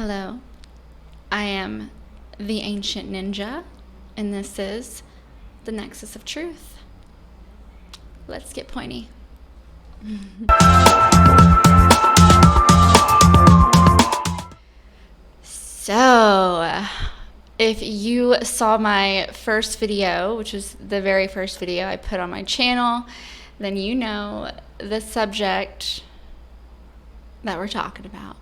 Hello, I am the Ancient Ninja, and this is the Nexus of Truth. Let's get pointy. So, if you saw my first video, which was the very first video I put on my channel, then you know the subject that we're talking about.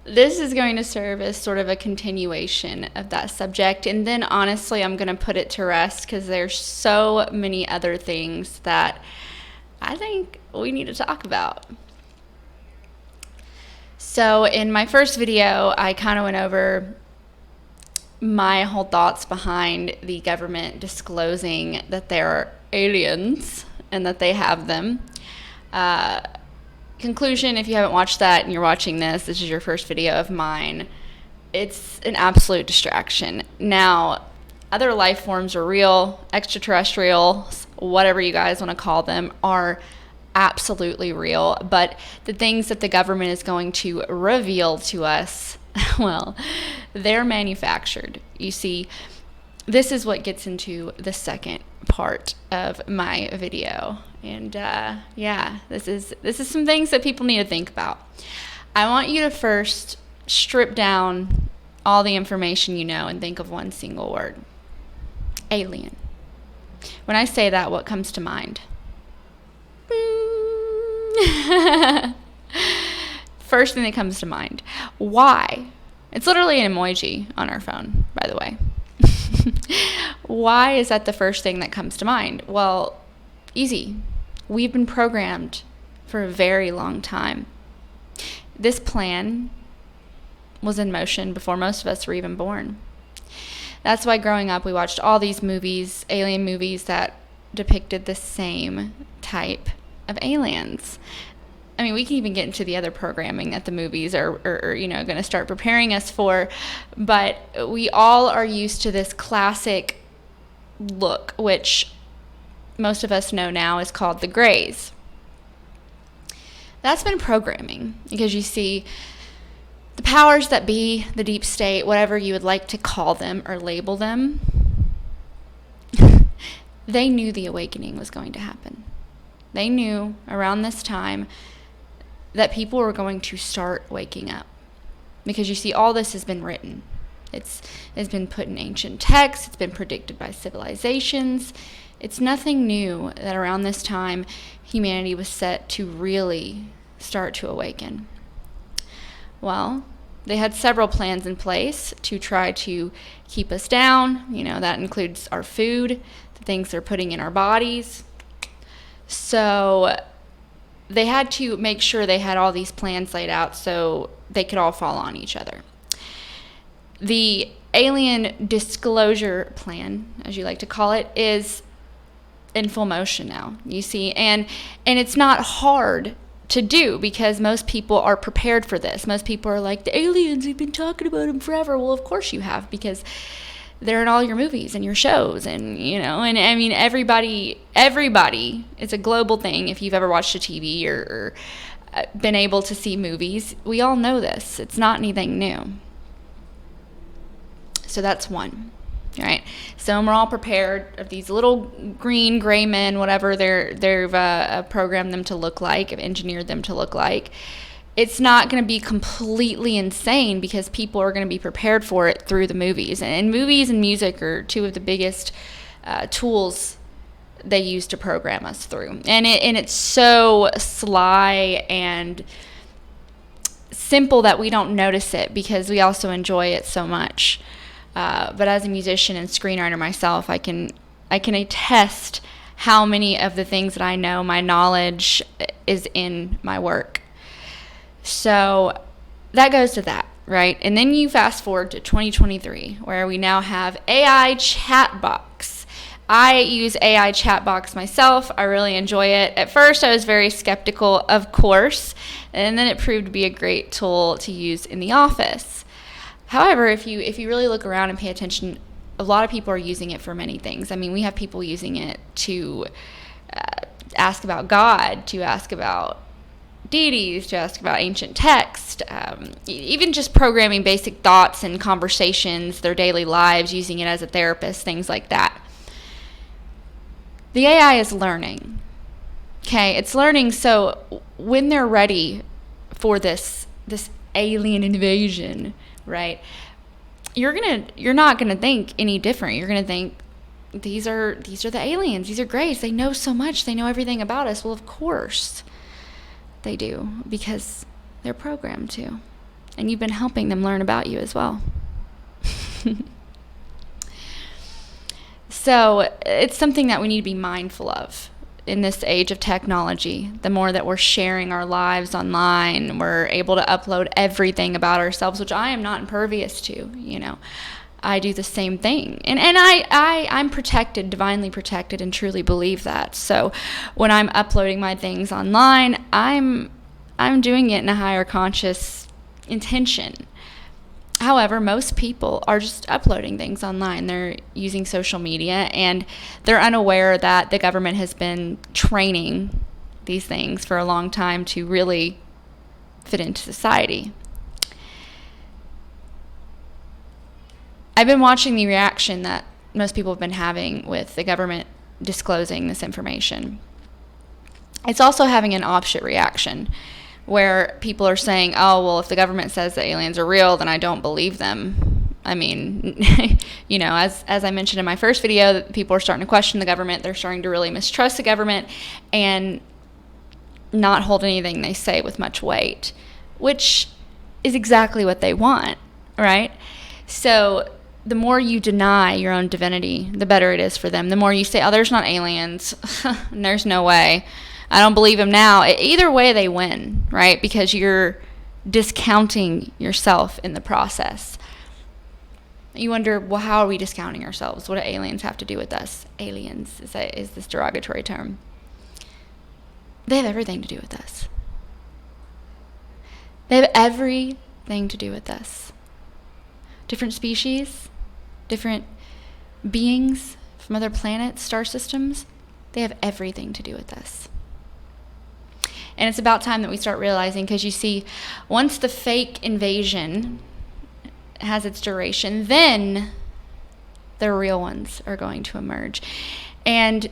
This is going to serve as sort of a continuation of that subject, and then honestly I'm going to put it to rest because there's so many other things that I think we need to talk about. So in my first video, I kind of went over my whole thoughts behind the government disclosing that there are aliens and that they have them. Conclusion, if you haven't watched that and you're watching this is your first video of mine, it's an absolute distraction. Now, other life forms are real, extraterrestrials, whatever you guys want to call them, are absolutely real, but the things that the government is going to reveal to us, well, they're manufactured. You see, this is what gets into the second part of my video. And this is some things that people need to think about. I want you to first strip down all the information you know and think of one single word. Alien. When I say that, what comes to mind? First thing that comes to mind. Why? It's literally an emoji on our phone, by the way. Why is that the first thing that comes to mind? Well, easy. We've been programmed for a very long time. This plan was in motion before most of us were even born. That's why growing up we watched all these movies, alien movies that depicted the same type of aliens. I mean, we can even get into the other programming that the movies are going to start preparing us for, but we all are used to this classic look, which most of us know now is called the grays. That's been programming because you see, the powers that be, the deep state, whatever you would like to call them or label them, they knew the awakening was going to happen. They knew around this time that people were going to start waking up. Because you see, all this has been written. It's been put in ancient texts. It's been predicted by civilizations. It's nothing new that around this time humanity was set to really start to awaken. Well, they had several plans in place to try to keep us down. You know, that includes our food, the things they're putting in our bodies. So they had to make sure they had all these plans laid out so they could all fall on each other. The alien disclosure plan, as you like to call it, is in full motion now, you see, and it's not hard to do because most people are prepared for this. Most people are like, the aliens, we've been talking about them forever. Well, of course you have, because they're in all your movies and your shows, and and I mean, everybody, it's a global thing. If you've ever watched a TV or been able to see movies, we all know this. It's not anything new. So that's one. Right, so we're all prepared of these little green, gray men, whatever they've programmed them to look like, have engineered them to look like. It's not going to be completely insane because people are going to be prepared for it through the movies. And movies and music are two of the biggest tools they use to program us through. And it's so sly and simple that we don't notice it because we also enjoy it so much. But as a musician and screenwriter myself, I can attest how many of the things that I know, my knowledge is in my work. So that goes to that, right? And then you fast forward to 2023, where we now have AI chat box. I use AI chat box myself. I really enjoy it. At first, I was very skeptical, of course, and then it proved to be a great tool to use in the office. However, if you really look around and pay attention, a lot of people are using it for many things. I mean, we have people using it to ask about God, to ask about deities, to ask about ancient text, even just programming basic thoughts and conversations, their daily lives, using it as a therapist, things like that. The AI is learning. Okay, it's learning, so when they're ready for this alien invasion, right? You're not gonna think any different. You're gonna think these are the aliens. These are greys. They know so much. They know everything about us. Well, of course they do, because they're programmed to, and you've been helping them learn about you as well. So it's something that we need to be mindful of in this age of technology. The more that we're sharing our lives online, we're able to upload everything about ourselves, which I am not impervious to. I do the same thing, and I'm protected, divinely protected, and truly believe that. So when I'm uploading my things online, I'm doing it in a higher conscious intention. However, most people are just uploading things online. They're using social media, and they're unaware that the government has been training these things for a long time to really fit into society. I've been watching the reaction that most people have been having with the government disclosing this information. It's also having an opposite reaction, where people are saying, oh, well, if the government says that aliens are real, then I don't believe them. I mean, as I mentioned in my first video, people are starting to question the government. They're starting to really mistrust the government and not hold anything they say with much weight, which is exactly what they want, right? So the more you deny your own divinity, the better it is for them. The more you say, oh, there's not aliens, and there's no way, I don't believe them now. Either way, they win, right? Because you're discounting yourself in the process. You wonder, well, how are we discounting ourselves? What do aliens have to do with us? Aliens is this derogatory term. They have everything to do with us. They have everything to do with us. Different species, different beings from other planets, star systems, they have everything to do with us. And it's about time that we start realizing, because you see, once the fake invasion has its duration, then the real ones are going to emerge. And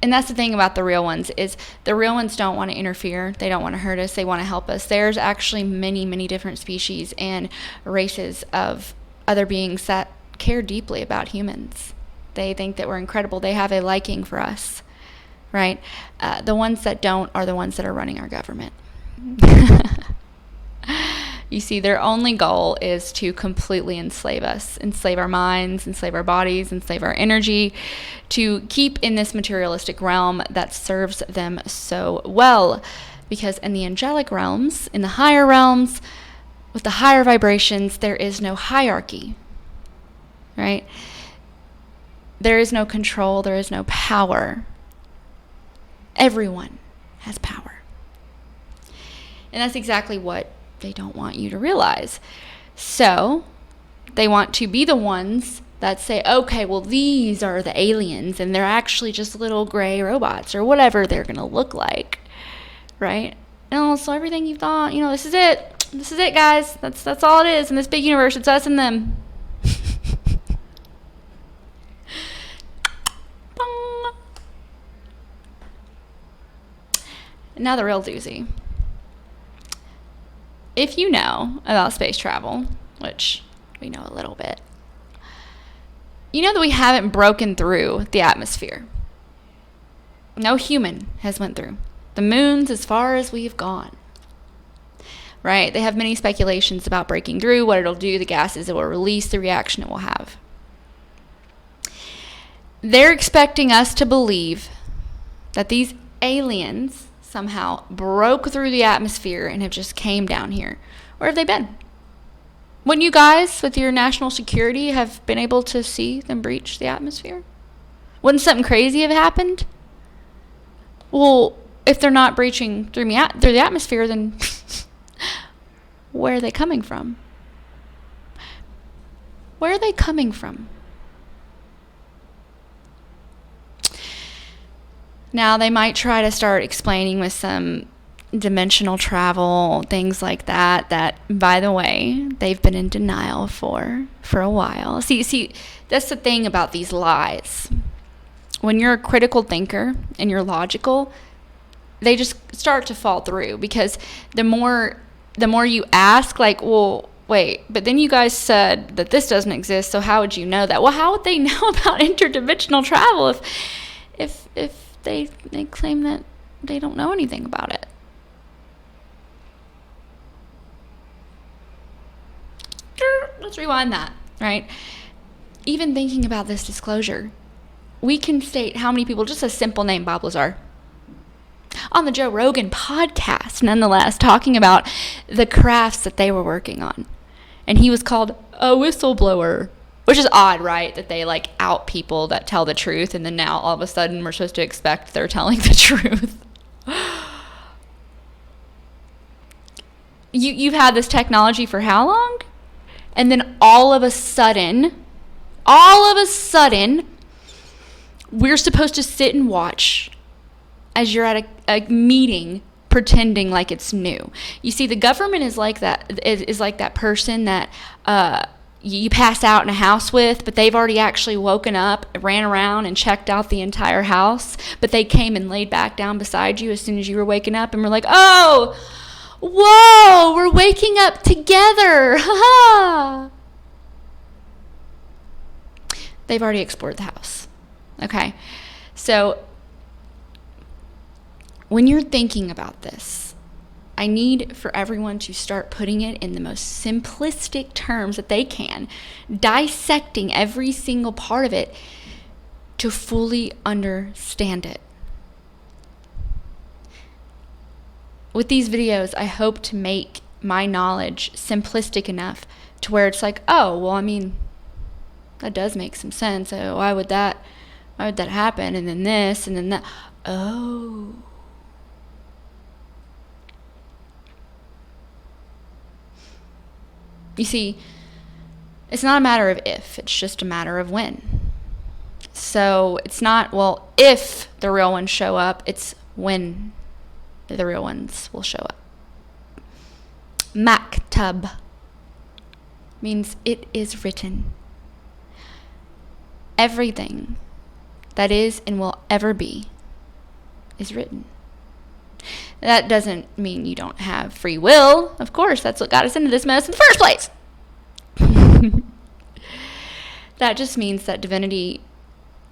that's the thing about the real ones, is the real ones don't want to interfere. They don't want to hurt us. They want to help us. There's actually many, many different species and races of other beings that care deeply about humans. They think that we're incredible. They have a liking for us. Right? The ones that don't are the ones that are running our government. You see, their only goal is to completely enslave us, enslave our minds, enslave our bodies, enslave our energy, to keep in this materialistic realm that serves them so well. Because in the angelic realms, in the higher realms, with the higher vibrations, there is no hierarchy. Right? There is no control, there is no power. Everyone has power. And that's exactly what they don't want you to realize. So they want to be the ones that say, okay, well, these are the aliens, and they're actually just little gray robots, or whatever they're going to look like, right? And so everything you thought, this is it. This is it, guys. That's all it is in this big universe. It's us and them. Now the real doozy. If you know about space travel, which we know a little bit, you know that we haven't broken through the atmosphere. No human has went through. The moon's as far as we've gone. Right? They have many speculations about breaking through, what it'll do, the gases it will release, the reaction it will have. They're expecting us to believe that these aliens somehow broke through the atmosphere and have just came down here. Where have they been? Wouldn't you guys, with your national security, have been able to see them breach the atmosphere? Wouldn't something crazy have happened? Well, if they're not breaching through the atmosphere, then where are they coming from? Where are they coming from? Now, they might try to start explaining with some dimensional travel, things like that, that, by the way, they've been in denial for a while. See, that's the thing about these lies. When you're a critical thinker and you're logical, they just start to fall through, because the more you ask, like, well, wait, but then you guys said that this doesn't exist, so how would you know that? Well, how would they know about interdimensional travel if they claim that they don't know anything about it? Let's rewind that, right? Even thinking about this disclosure, we can state how many people, just a simple name, Bob Lazar, on the Joe Rogan podcast, nonetheless, talking about the crafts that they were working on. And he was called a whistleblower, which is odd, right? That they like out people that tell the truth, and then now all of a sudden we're supposed to expect they're telling the truth. You've had this technology for how long? And then all of a sudden, we're supposed to sit and watch as you're at a meeting pretending like it's new. You see, the government is like that, is like that person that you pass out in a house with, but they've already actually woken up, ran around and checked out the entire house, but they came and laid back down beside you as soon as you were waking up, and were like, oh, whoa, we're waking up together. Ha. They've already explored the house. Okay. So when you're thinking about this, I need for everyone to start putting it in the most simplistic terms that they can, dissecting every single part of it to fully understand it. With these videos, I hope to make my knowledge simplistic enough to where it's like, oh, well, I mean, that does make some sense. Why would that happen? And then this, and then that. Oh. You see, it's not a matter of if, it's just a matter of when. So it's not, well, if the real ones show up, it's when the real ones will show up. Maktub means it is written. Everything that is and will ever be is written. That doesn't mean you don't have free will. Of course, that's what got us into this mess in the first place. That just means that divinity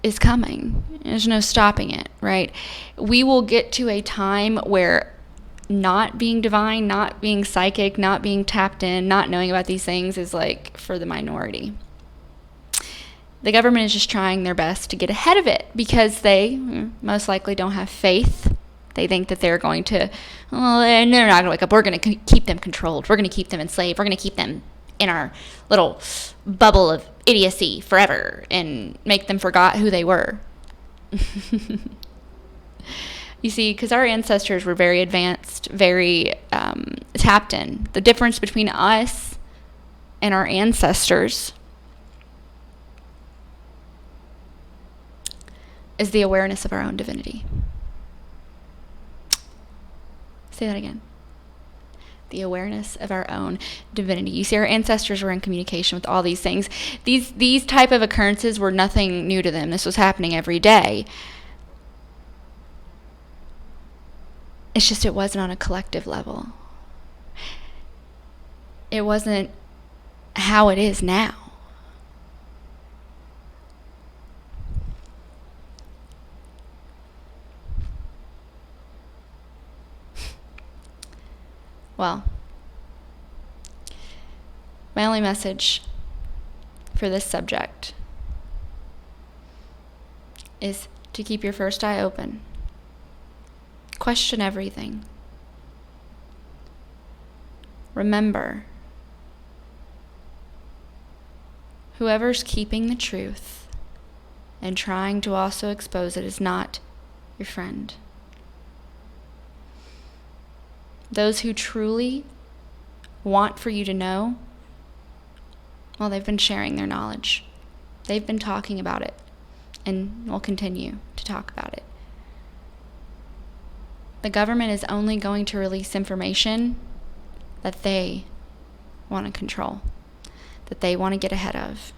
is coming. There's no stopping it, right? We will get to a time where not being divine, not being psychic, not being tapped in, not knowing about these things is like for the minority. The government is just trying their best to get ahead of it because they most likely don't have faith. They think that they're going to, well, they're not going to wake up. We're going to keep them controlled. We're going to keep them enslaved. We're going to keep them in our little bubble of idiocy forever and make them forget who they were. You see, because our ancestors were very advanced, very tapped in. The difference between us and our ancestors is the awareness of our own divinity. Say that again. The awareness of our own divinity. You see, our ancestors were in communication with all these things. These type of occurrences were nothing new to them. This was happening every day. It's just it wasn't on a collective level. It wasn't how it is now. Well, my only message for this subject is to keep your first eye open. Question everything. Remember, whoever's keeping the truth and trying to also expose it is not your friend. Those who truly want for you to know, well, they've been sharing their knowledge. They've been talking about it and will continue to talk about it. The government is only going to release information that they want to control, that they want to get ahead of.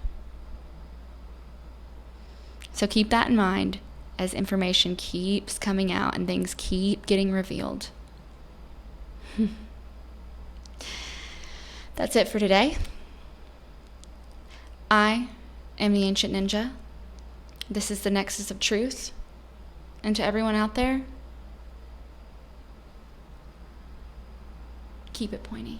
So keep that in mind as information keeps coming out and things keep getting revealed. That's it for today. I am the Ancient Ninja. This is the Nexus of Truth. And to everyone out there, keep it pointy.